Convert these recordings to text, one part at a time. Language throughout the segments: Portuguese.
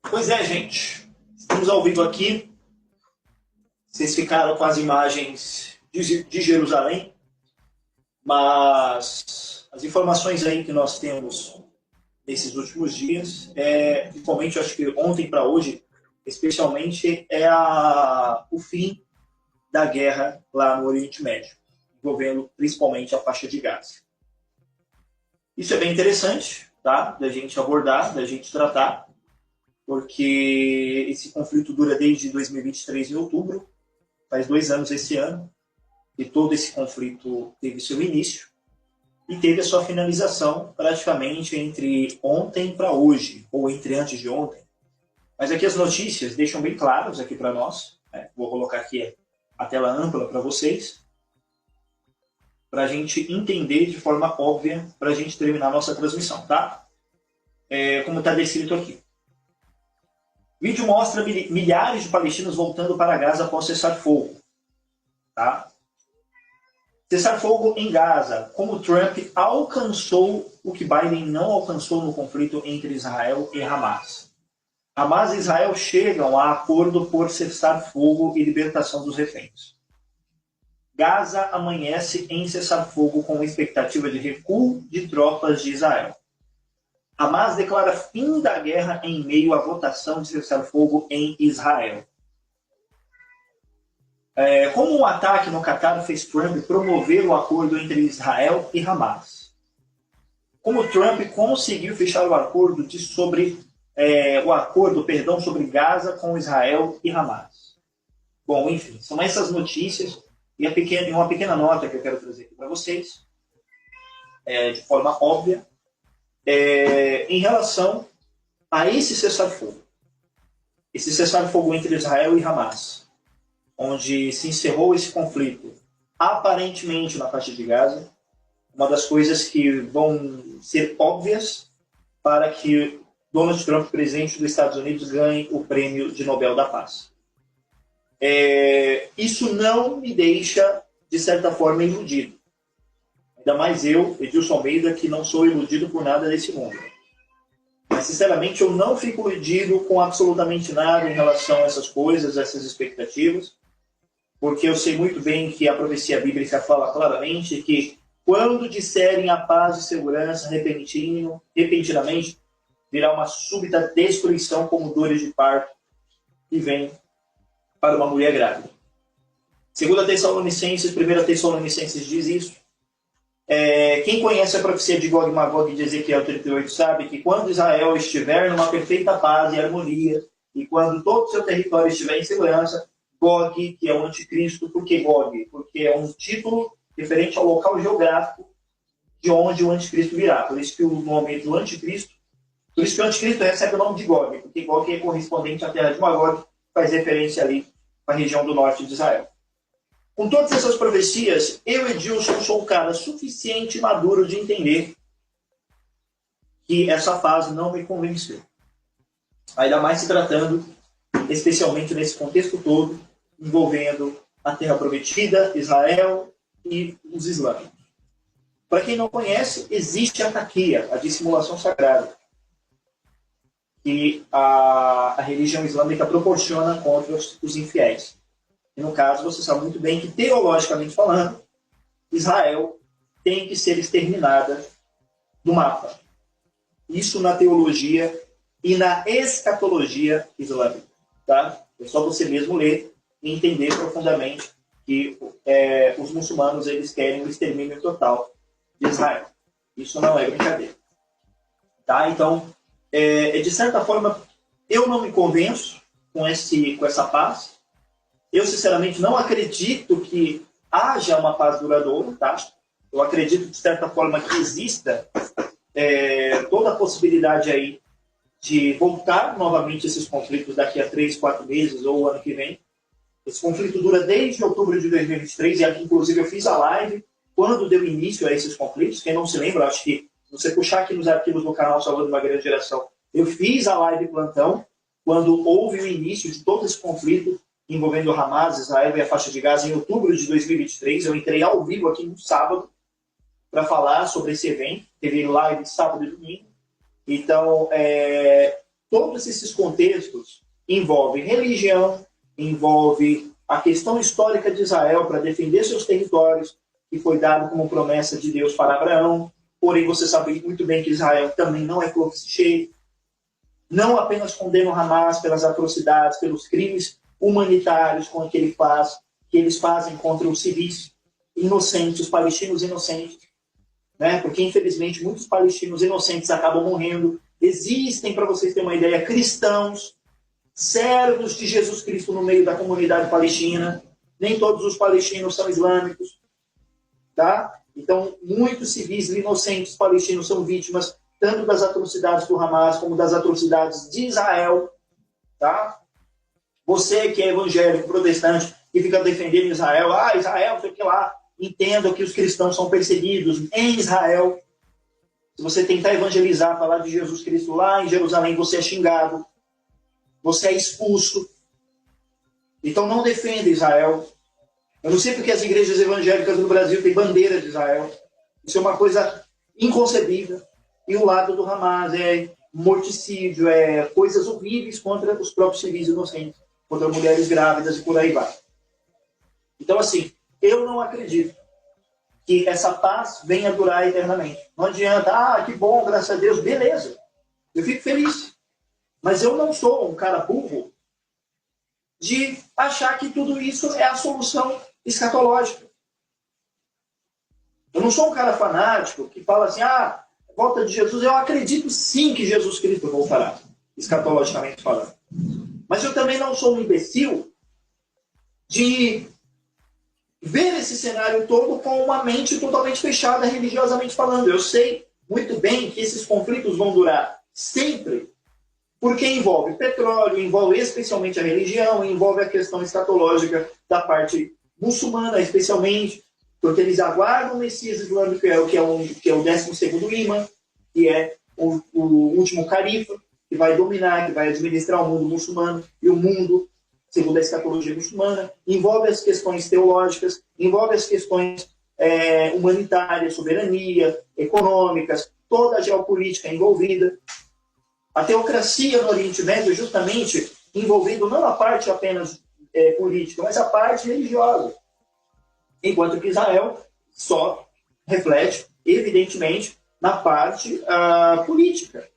Pois é, gente. Estamos ao vivo aqui. Vocês ficaram com as imagens de Jerusalém, mas as informações aí que nós temos nesses últimos dias, principalmente eu acho que ontem para hoje, especialmente, é o fim da guerra lá no Oriente Médio, envolvendo principalmente a faixa de Gaza. Isso é bem interessante, tá? Da gente abordar, da gente tratar, porque esse conflito dura desde 2023, em outubro, faz 2 anos esse ano, e todo esse conflito teve seu início e teve a sua finalização praticamente entre ontem para hoje, ou entre antes de ontem. Mas aqui as notícias deixam bem claras aqui para nós, né? Vou colocar aqui a tela ampla para vocês, para a gente entender de forma óbvia, para a gente terminar a nossa transmissão, tá? Como está descrito aqui. O vídeo mostra milhares de palestinos voltando para Gaza após cessar fogo. Tá? Cessar fogo em Gaza, como Trump alcançou o que Biden não alcançou no conflito entre Israel e Hamas. Hamas e Israel chegam a acordo por cessar fogo e libertação dos reféns. Gaza amanhece em cessar fogo com expectativa de recuo de tropas de Israel. Hamas declara fim da guerra em meio à votação de cessar-fogo em Israel. Como um ataque no Catar fez Trump promover o acordo entre Israel e Hamas? Como Trump conseguiu fechar o acordo sobre Gaza com Israel e Hamas? Bom, enfim, são essas notícias e uma pequena nota que eu quero trazer aqui para vocês, de forma óbvia. Em relação a esse cessar-fogo entre Israel e Hamas, onde se encerrou esse conflito aparentemente na faixa de Gaza, uma das coisas que vão ser óbvias para que Donald Trump, presidente dos Estados Unidos, ganhe o prêmio de Nobel da Paz. Isso não me deixa, de certa forma, iludido. Ainda mais eu, Edilson Almeida, que não sou iludido por nada nesse mundo. Mas, sinceramente, eu não fico iludido com absolutamente nada em relação a essas coisas, essas expectativas, porque eu sei muito bem que a profecia bíblica fala claramente que quando disserem a paz e segurança repentinamente, virá uma súbita destruição como dores de parto que vem para uma mulher grávida. 2 Tessalonicenses, 1 Tessalonicenses diz isso. Quem conhece a profecia de Gog e Magog de Ezequiel 38 sabe que quando Israel estiver numa perfeita paz e harmonia, e quando todo o seu território estiver em segurança, Gog, que é o anticristo. Por que Gog? Porque é um título referente ao local geográfico de onde o anticristo virá. Por isso que o nome do anticristo, por isso que o anticristo recebe o nome de Gog, porque Gog é correspondente à terra de Magog, faz referência ali à região do norte de Israel. Com todas essas profecias, eu, Edilson, sou um cara suficiente e maduro de entender que essa fase não me convenceu. Ainda mais se tratando, especialmente nesse contexto todo, envolvendo a Terra Prometida, Israel e os islâmicos. Para quem não conhece, existe a taquia, a dissimulação sagrada, que a religião islâmica proporciona contra os infiéis. E no caso, você sabe muito bem que, teologicamente falando, Israel tem que ser exterminada do mapa. Isso na teologia e na escatologia islâmica. Tá? É só você mesmo ler e entender profundamente que os muçulmanos eles querem o extermínio total de Israel. Isso não é brincadeira. Tá? Então, de certa forma, eu não me convenço com essa paz. Eu, sinceramente, não acredito que haja uma paz duradoura. Tá? Eu acredito, de certa forma, que exista toda a possibilidade aí de voltar novamente esses conflitos daqui a 3, 4 meses ou o ano que vem. Esse conflito dura desde outubro de 2023, e aqui, inclusive, eu fiz a live quando deu início a esses conflitos. Quem não se lembra, acho que, se você puxar aqui nos arquivos do canal Salvando uma Grande Geração, eu fiz a live plantão quando houve o início de todo esse conflito envolvendo Hamas, Israel e a faixa de Gaza em outubro de 2023. Eu entrei ao vivo aqui no sábado para falar sobre esse evento. Teve live sábado e domingo. Então, todos esses contextos envolvem religião, envolve a questão histórica de Israel para defender seus territórios, que foi dado como promessa de Deus para Abraão. Porém, você sabe muito bem que Israel também não é flor que se cheire. Não apenas condena o Hamas pelas atrocidades, pelos crimes humanitários que eles fazem contra os civis inocentes, os palestinos inocentes, né? Porque, infelizmente, muitos palestinos inocentes acabam morrendo. Existem, para vocês terem uma ideia, cristãos, servos de Jesus Cristo no meio da comunidade palestina. Nem todos os palestinos são islâmicos. Tá? Então, muitos civis inocentes palestinos são vítimas tanto das atrocidades do Hamas como das atrocidades de Israel. Tá? Você que é evangélico, protestante, que fica defendendo Israel, Israel, não sei o que lá, entenda que os cristãos são perseguidos em Israel. Se você tentar evangelizar, falar de Jesus Cristo lá em Jerusalém, você é xingado, você é expulso. Então não defenda Israel. Eu não sei porque as igrejas evangélicas no Brasil têm bandeira de Israel. Isso é uma coisa inconcebível. E o lado do Hamas é morticídio, coisas horríveis contra os próprios civis inocentes, contra mulheres grávidas e por aí vai. Então, assim, eu não acredito que essa paz venha durar eternamente. Não adianta, que bom, graças a Deus, beleza. Eu fico feliz. Mas eu não sou um cara burro de achar que tudo isso é a solução escatológica. Eu não sou um cara fanático que fala assim, volta de Jesus. Eu acredito sim que Jesus Cristo voltará, escatologicamente falando. Mas eu também não sou um imbecil de ver esse cenário todo com uma mente totalmente fechada, religiosamente falando. Eu sei muito bem que esses conflitos vão durar sempre, porque envolve petróleo, envolve especialmente a religião, envolve a questão escatológica da parte muçulmana, especialmente, porque eles aguardam o Messias islâmico, que é o 12º imã, que é o último califa, que vai dominar, que vai administrar o mundo muçulmano e o mundo, segundo a escatologia muçulmana. Envolve as questões teológicas, envolve as questões humanitárias, soberania, econômicas, toda a geopolítica envolvida. A teocracia no Oriente Médio é justamente envolvendo não a parte apenas política, mas a parte religiosa. Enquanto que Israel só reflete, evidentemente, na parte política.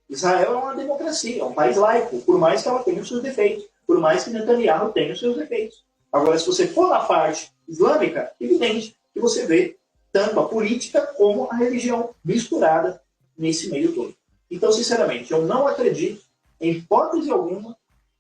Israel é uma democracia, é um país laico, por mais que ela tenha os seus defeitos, por mais que Netanyahu tenha os seus defeitos. Agora, se você for na parte islâmica, evidente que você vê tanto a política como a religião misturada nesse meio todo. Então, sinceramente, eu não acredito, em hipótese alguma,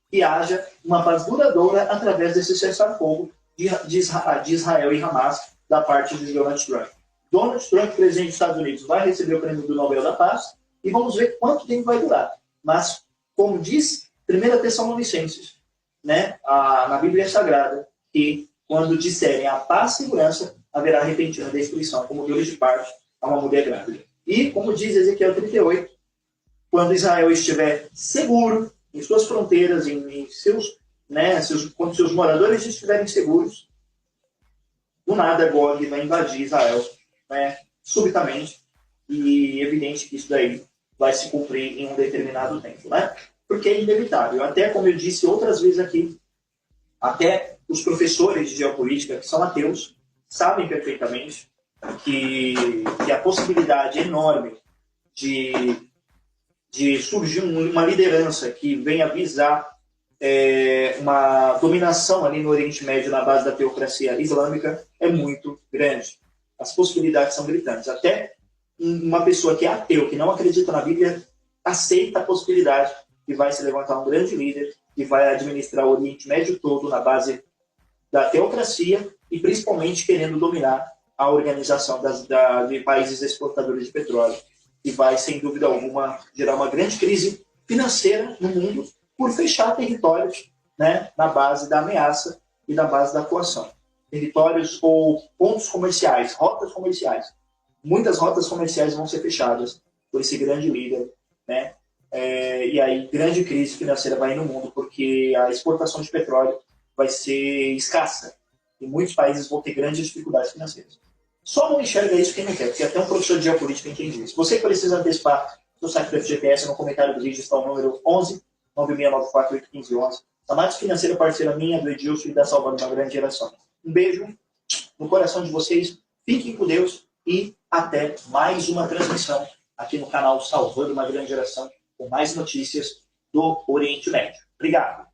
que haja uma paz duradoura através desse cessar-fogo de Israel e Hamas da parte de Donald Trump. Donald Trump, presidente dos Estados Unidos, vai receber o prêmio do Nobel da Paz e vamos ver quanto tempo vai durar. Mas, como diz 1 Tessalonicenses, né, na Bíblia Sagrada, que quando disserem a paz e segurança, haverá repentina destruição, como dores de parto a uma mulher grávida. E, como diz Ezequiel 38, quando Israel estiver seguro em suas fronteiras, quando seus moradores estiverem seguros, do nada Gog vai invadir Israel, né, subitamente, e é evidente que isso daí vai se cumprir em um determinado tempo, né? Porque é inevitável. Até, como eu disse outras vezes aqui, até os professores de geopolítica, que são ateus, sabem perfeitamente que a possibilidade enorme de surgir uma liderança que venha visar uma dominação ali no Oriente Médio na base da teocracia islâmica é muito grande. As possibilidades são gritantes. Até uma pessoa que é ateu, que não acredita na Bíblia, aceita a possibilidade que vai se levantar um grande líder que vai administrar o Oriente Médio todo na base da teocracia e principalmente querendo dominar a organização de países exportadores de petróleo, que vai, sem dúvida alguma, gerar uma grande crise financeira no mundo por fechar territórios, né, na base da ameaça e na base da coação. Territórios ou pontos comerciais, rotas comerciais. Muitas rotas comerciais vão ser fechadas por esse grande líder, né? E aí grande crise financeira vai ir no mundo, porque a exportação de petróleo vai ser escassa e muitos países vão ter grandes dificuldades financeiras. Só não enxerga isso quem não quer, porque até um professor de geopolítica entende isso. Você precisa antecipar no site do FGTS, no comentário do vídeo está o número 11 9694 81511. Análise financeira parceira minha, do Edilson e da Salvando uma Grande Geração. Um beijo no coração de vocês, fiquem com Deus e até mais uma transmissão aqui no canal Salvando uma Grande Geração, com mais notícias do Oriente Médio. Obrigado.